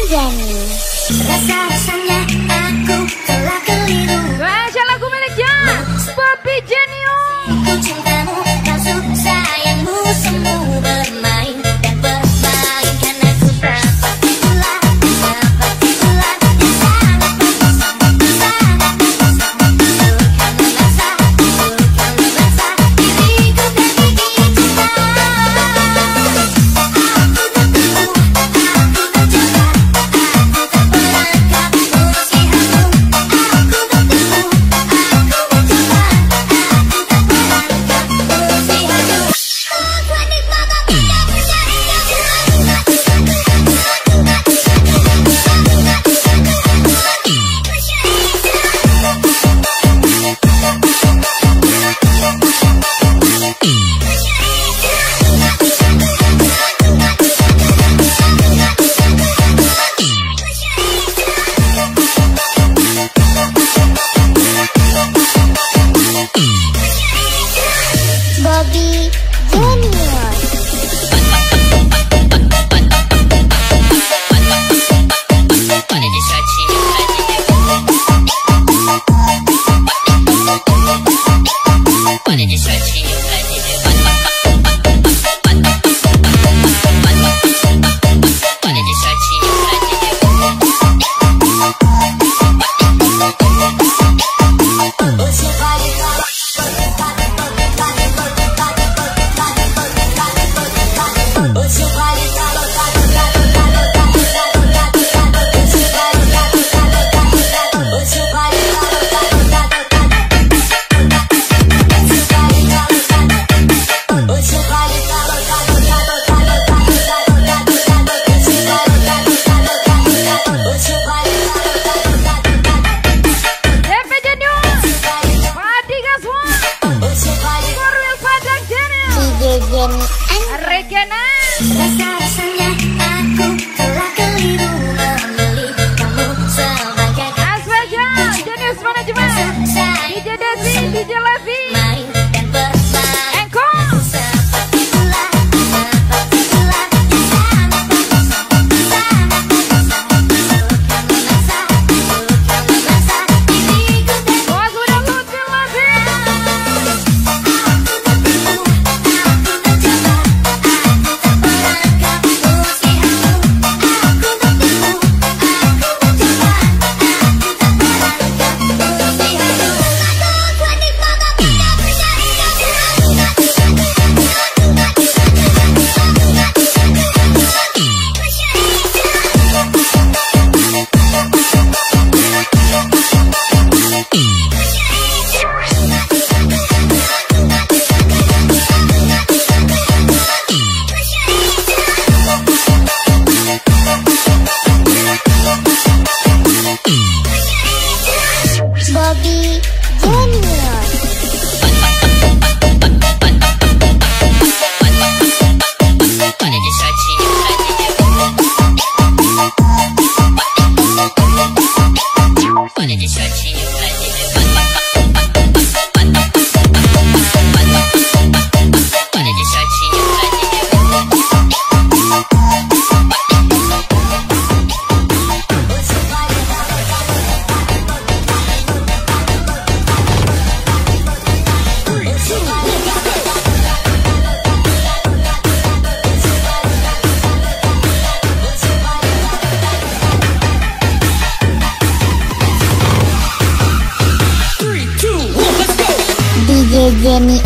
Jenny. Rasa-rasanya aku telah keliru. Baca lagu miliknya Bobby Genius. Ku cintamu, masuk sayangmu, semu bermain dan bermain karena ku seperti ular, seperti ular yang sangat berbisa, sangat berbisa. Bukan memaksa, bukan memaksa diriku tergigit cinta. Aku tertipu, aku terjebak, aku terperangkap meski aku. Aku tertipu, aku terjebak, aku terperangkap meski aku. Aku nikmat tapi tak Bobby Genius. Regina. Rasa-rasanya aku telah keliru memilih kamu sebagai Aswaja Genius Manajemen. DJ Desi, DJ Levi, main dan bermain. Engko Seperti ular, seperti ular yang sangat berbisa, sangat berbisa. Bukan memaksa, bukan memaksa diriku tergigit. Bos udah Lutfi Levi. Aku tertipu, aku terjebak, aku terperangkap meski aku. Aku tertipu, aku terjebak, aku terperangkap meski aku. Aku nikmat tapi tak Bobby Genius. DJ Jenny.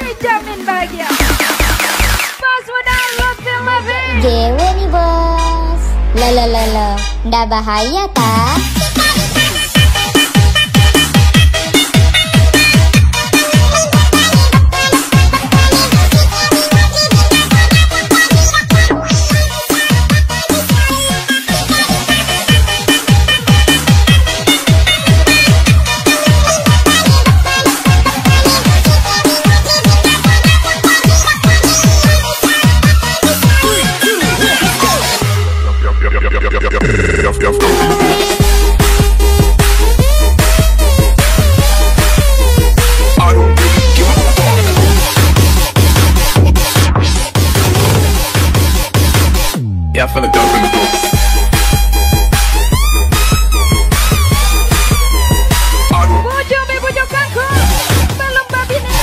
Dijamin bahagia. Bos udah Lutfi Levi. Dewe nih bos. Lo, nggak bahaya tak? Yeah, I feel like dope in the floor. Bujukanku belum babi nih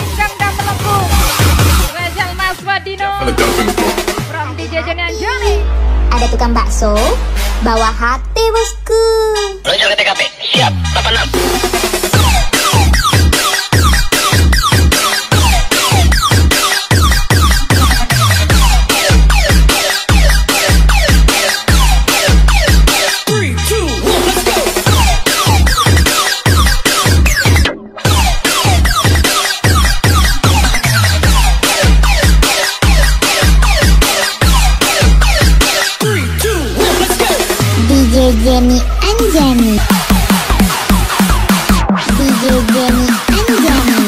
pinggang dan melengkung. Rezal Mas Wadino from DJ Jenny Anjani. Ada tukang bakso bawa hati bosku. Menuju ke TKP, siap, 86. DJ Jenny Anjani, DJ Jenny Anjani,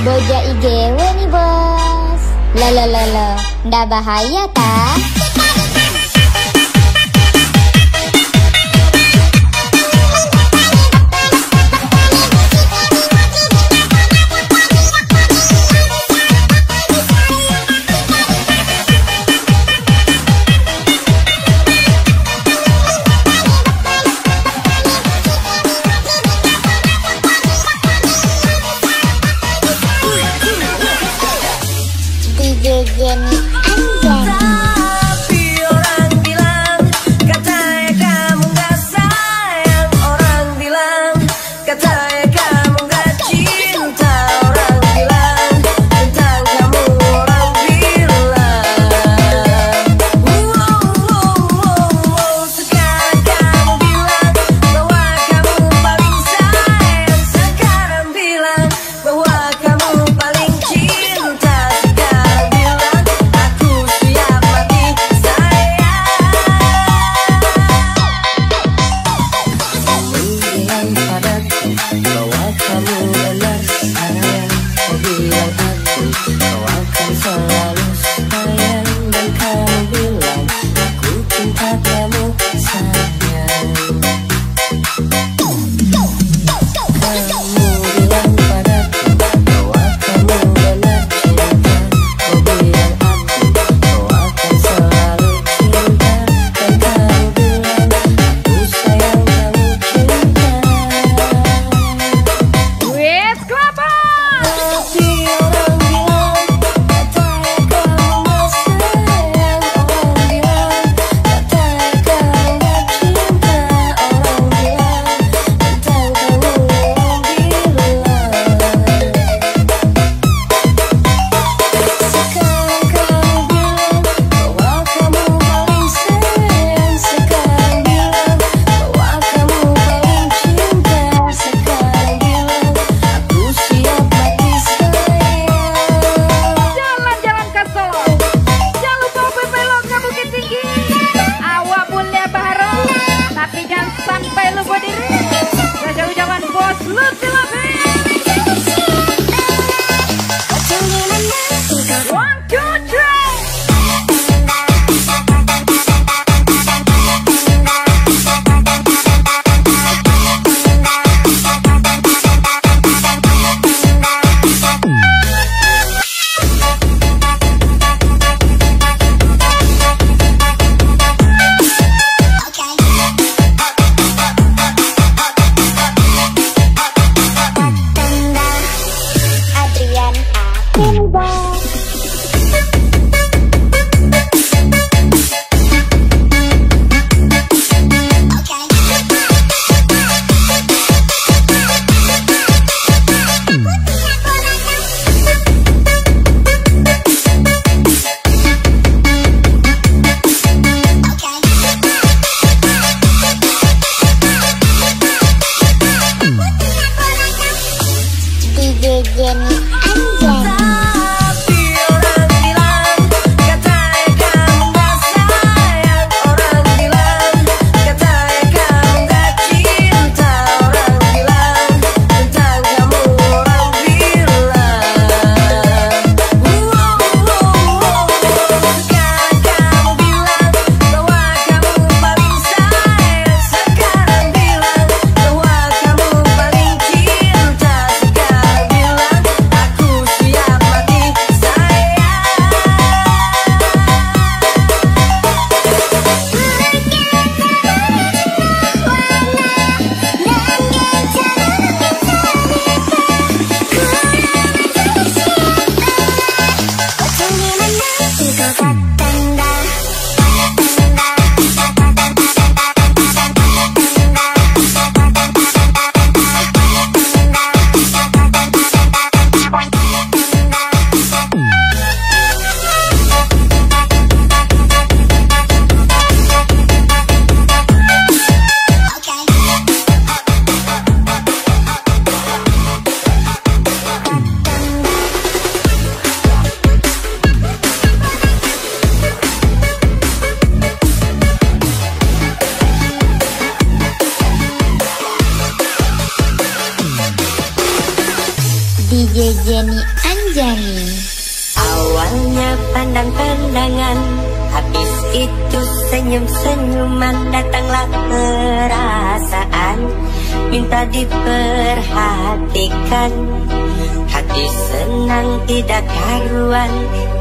Boja IGW nih bos. Lolo, ndak bahaya tak? DJ Jenny Anjani. Tapi orang bilang katanya kamu gak sayang. Orang bilang katanya kamu gak cinta. Orang bilang tentang kamu. Orang bilang sekarang kamu bilang bahwa kamu paling sayang. Sekarang bilang bahwa kamu paling cinta. Sekarang bilang Jenny Anjani. Awalnya pandang-pandangan, habis itu senyum-senyuman, datanglah perasaan, minta diperhatikan. Hati senang tidak karuan,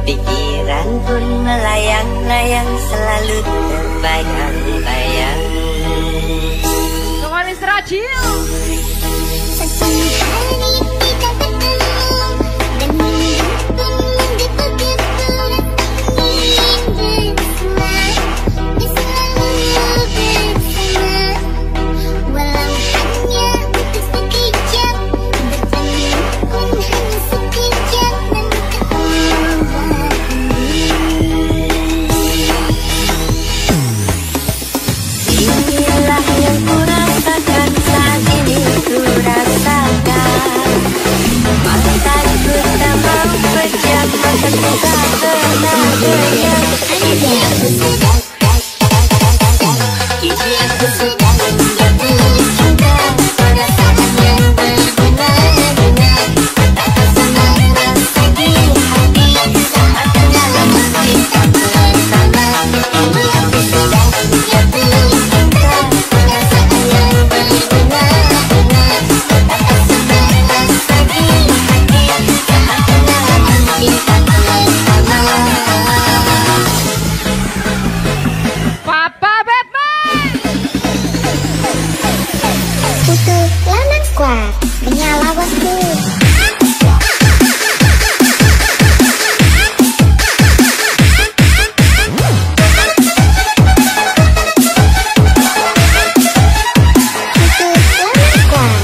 pikiran pun melayang-layang, selalu terbayang-bayang. Manis Rajil. Setiap hari kita bertemu dan minggu pun begitu ingin bersama, selalu bersama. Walau hanya untuk sekejap, bertemu pun hanya sekejap, dan Inilah yang kurasakan saat ini, kurasakan. Mataku tak mau pejam, mataku tak pernah goyang. Ini aku sedang, ini aku sedang jatuh cinta, perasaan yang berbunga-bunga, tak bersama rasa di hati, saat dalam kita bersama. Ini aku sedang jatuh cinta, perasaan yang berbunga-bunga, tak bersama rasa di hati, saat dalam kita bersama. Papa Batman. Putu lanang kuat menyala bosku. Putu lanang kuat.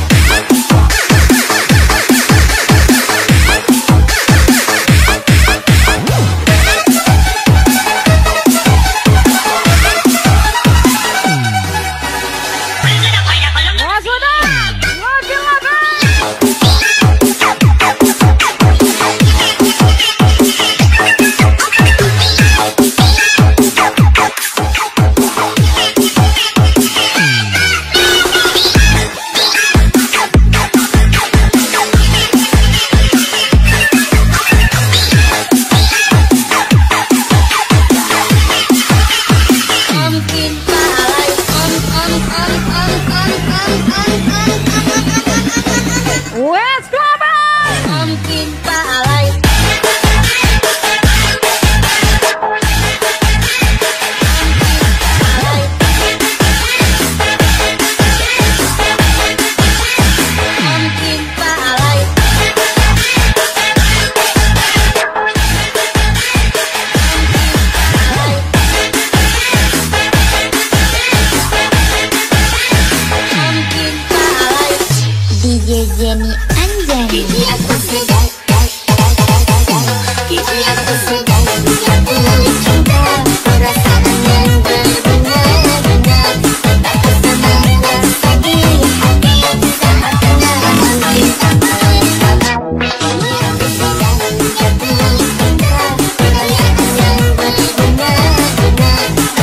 Mas Udah. Lagi lagi. Wes Global. DJ Jenny Anjani. Ini aku sedang, ini aku sedang jatuh cinta, perasaan yang berbunga-bunga, tak bersama rasa di hati, saat dalam kita bersama. Ini aku sedang jatuh cinta, perasaan yang berbunga-bunga,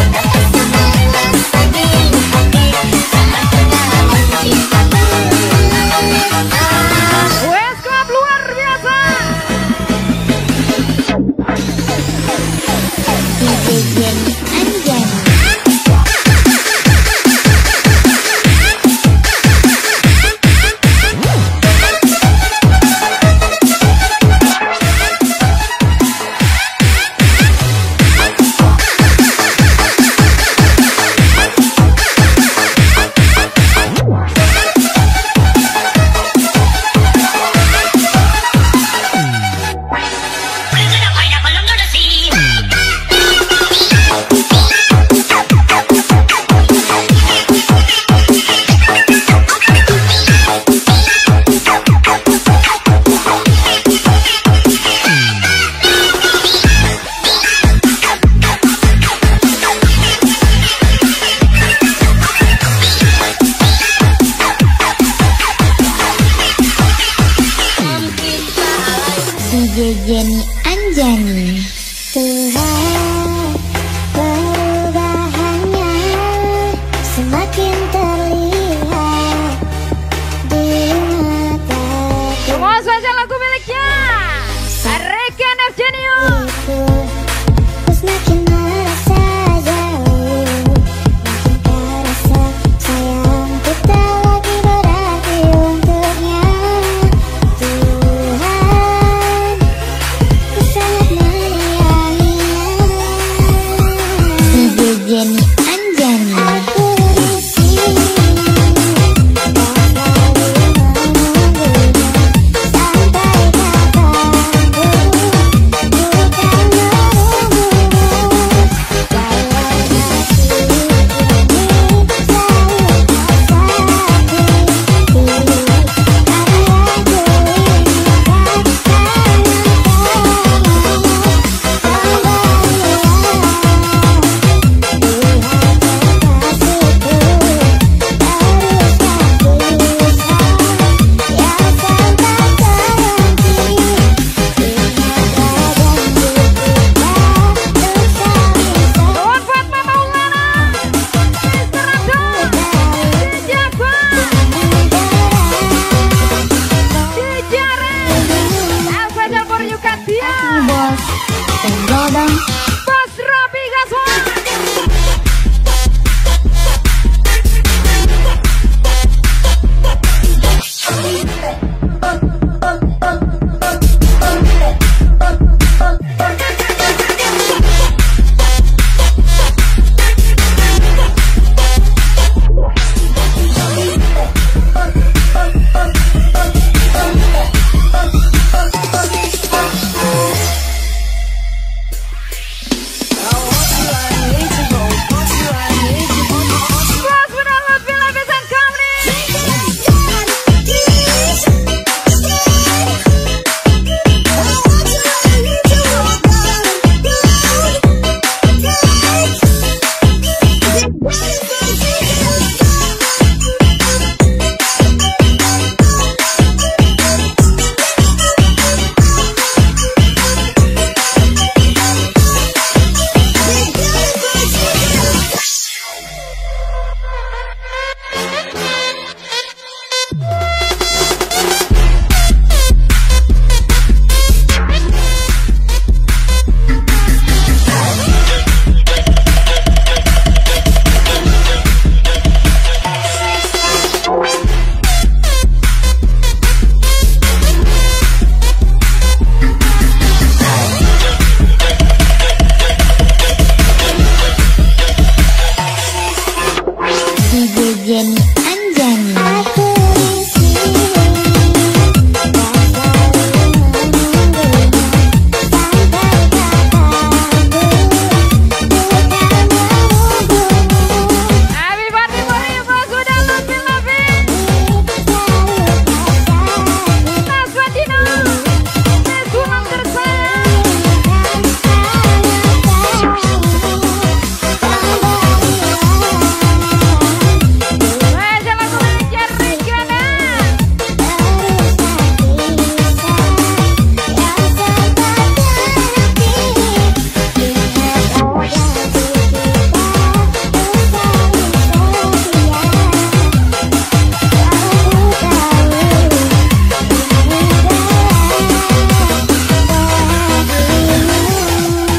tak bersama rasa di hati, saat dalam kita bersama. Wes Club luar biasa. DJ Jenny Anjani. DJ Jenny Anjani. Tuhan, perubahannya semakin terlihat di mata. Semua saja lagu miliknya. Tergodong. Bos Robi Gaswan. Jenny Anjani.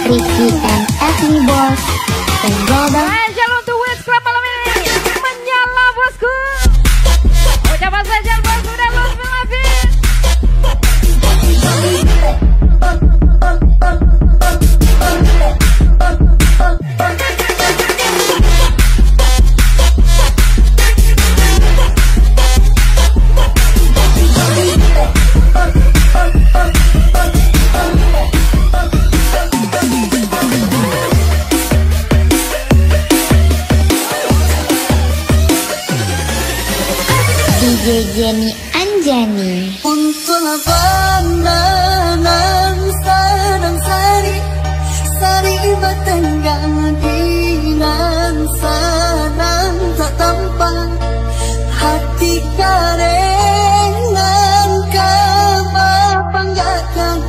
Ricky and Ethni Bos. Tergodong. Spesial untuk Wins Club malam ini menyala bosku. Ucapan spesial bosku dan Lutfi Lafin. DJ Jenny Anjani. Untuk pandangan sedang sari bertenggang dengan senang tak tampak hati karengan kebanggakan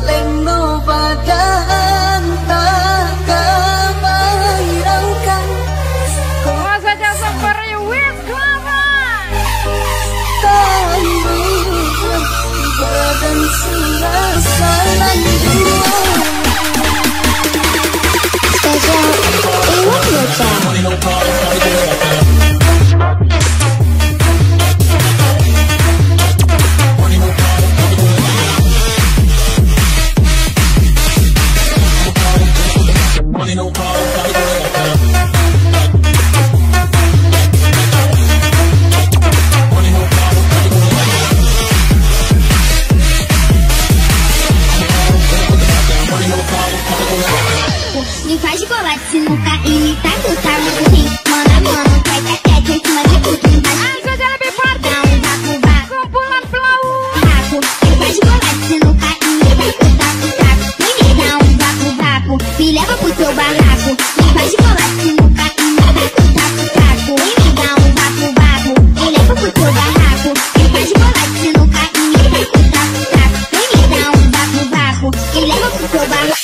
leno badan tak kebahiraukan Semua saja seperti Wins Club. badan serasa dua. Spesial Iwan Bocah. Me faz chocolate se não cair, tá tu tá no pudim. Mano a mano, vai tete, em cima de tudo. Spesial lebih party. Dá vácuo, vácuo, Kumpulan pelau. vácuo. Me faz chocolate se não cair, vai tu tá no taco. Vem me dar vácuo, vácuo, me leva pro teu barraco. Me faz chocolate se não cair, vai tu tá no taco. Vem me dar vácuo, vácuo, me leva pro teu barraco. Me faz chocolate se não cair, vai tu tá no taco. Vem me dar vácuo, vácuo, me leva pro teu barraco.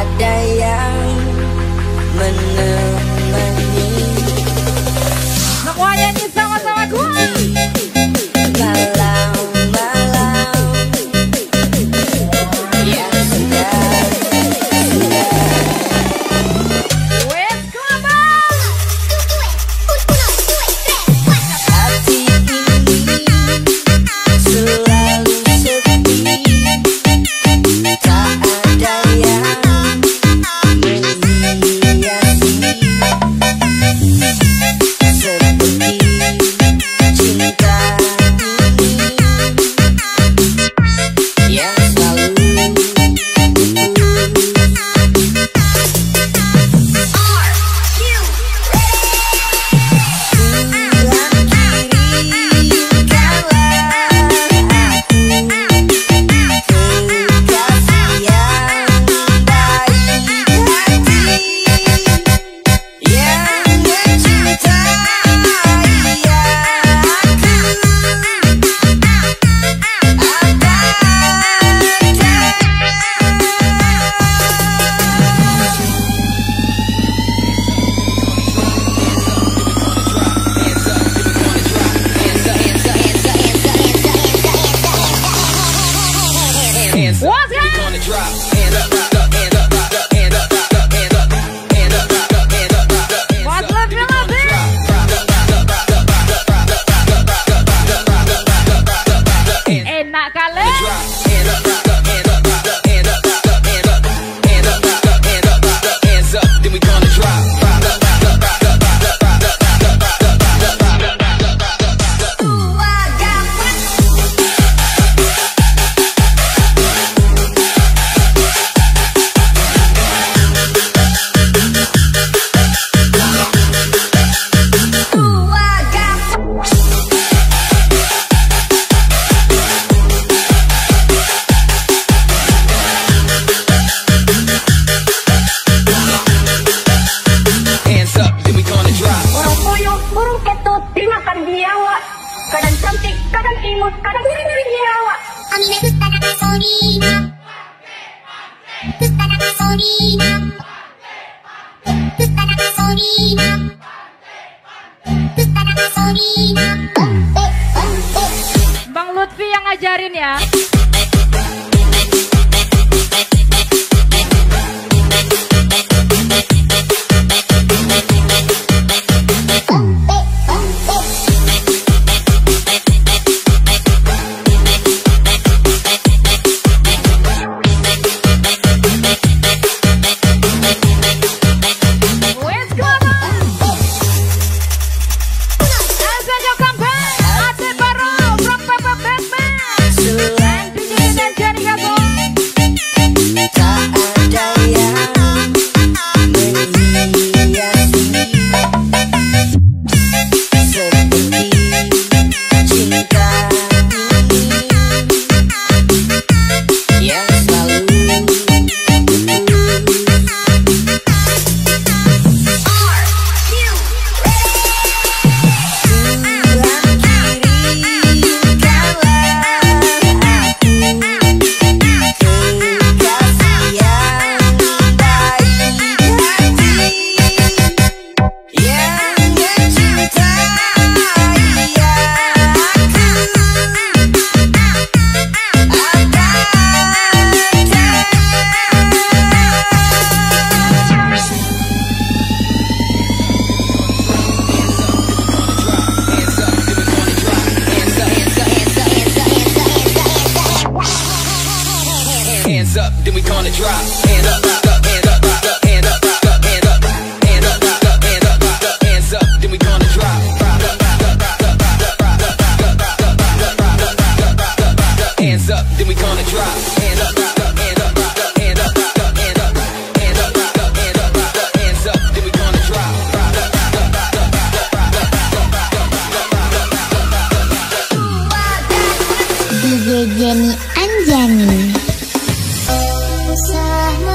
ada yang menemani. Semuanya ini sama-sama gue. Malam yang sedang Wes kelabang. hati ini selalu sepi, tak ada yang menghiasi seperti cinta ini yang selalu What's up? What's up, enak kali. Burung ketut dimakan biawa. Kadang cantik, kadang imut, kadang ngiri-ngiri nyawa. Amine tutta da gasolina. Tutta da gasolina. Tutta da gasolina. Tutta da gasolina. Bang Lutfi yang ngajarin ya. Wes kelabang. Asajo campaign. Ate baru from Papa Batman. And DJ dan Jenny gabung. tak ada yang menghiasi seperti cinta ini yang selalu Hands up, then we gonna drop. Hand up, hand up, hand up, hand up, hand up, hand up, hands up, then we gonna drop. Hands up, then we gonna drop. Hand up, hand up, hand up, hand up, hand up, hand up, hands up, then we gonna drop. DJ Jenny Anjani. Usaha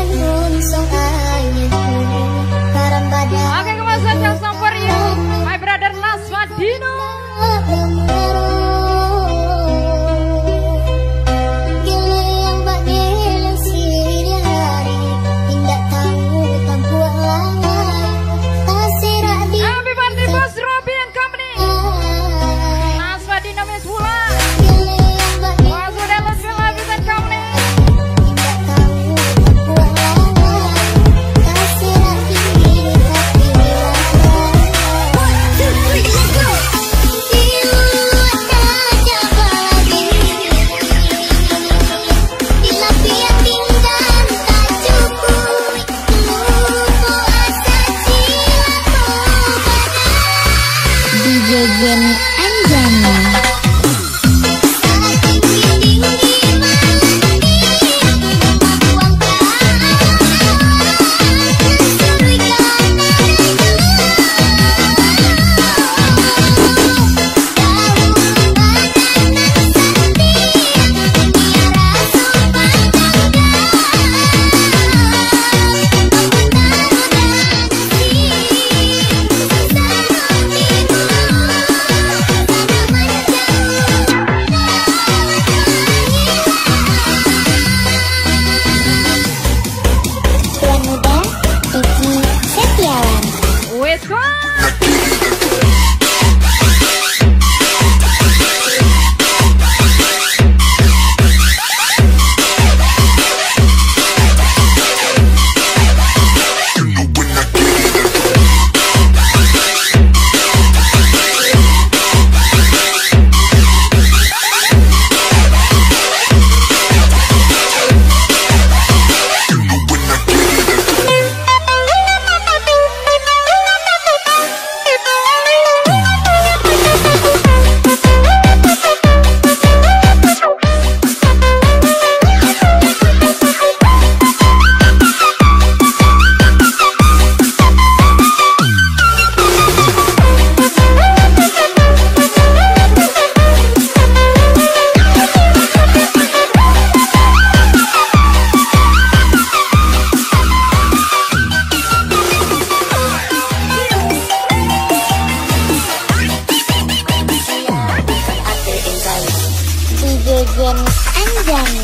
Jejen Anjani.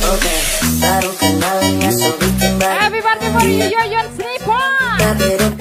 Baru kenalnya so bikin baru. Happy birthday for you, Yoyon Sniper.